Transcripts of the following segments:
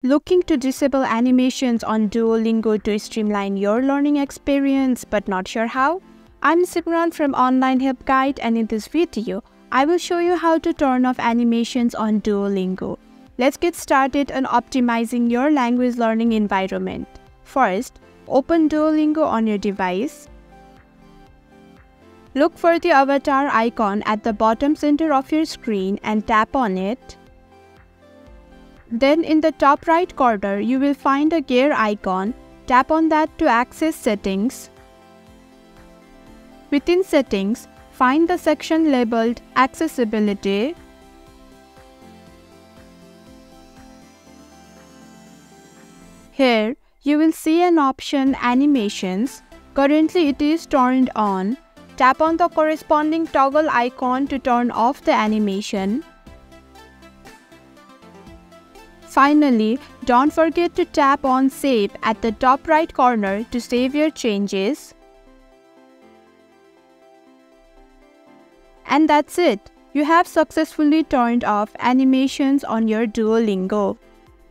Looking to disable animations on Duolingo to streamline your learning experience but not sure how? I'm Simran from Online Help Guide, and in this video, I will show you how to turn off animations on Duolingo. Let's get started on optimizing your language learning environment. First, open Duolingo on your device. Look for the avatar icon at the bottom center of your screen and tap on it. Then in the top right corner, you will find a gear icon. Tap on that to access settings. Within settings, find the section labeled Accessibility. Here, you will see an option Animations. Currently it is turned on. Tap on the corresponding toggle icon to turn off the animation. Finally, don't forget to tap on Save at the top right corner to save your changes. And that's it. You have successfully turned off animations on your Duolingo.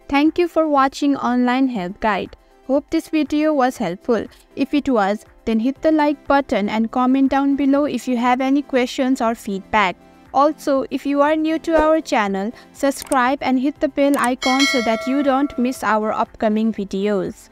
Thank you for watching Online Help Guide. Hope this video was helpful. If it was, then hit the like button and comment down below if you have any questions or feedback. Also, if you are new to our channel, subscribe and hit the bell icon so that you don't miss our upcoming videos.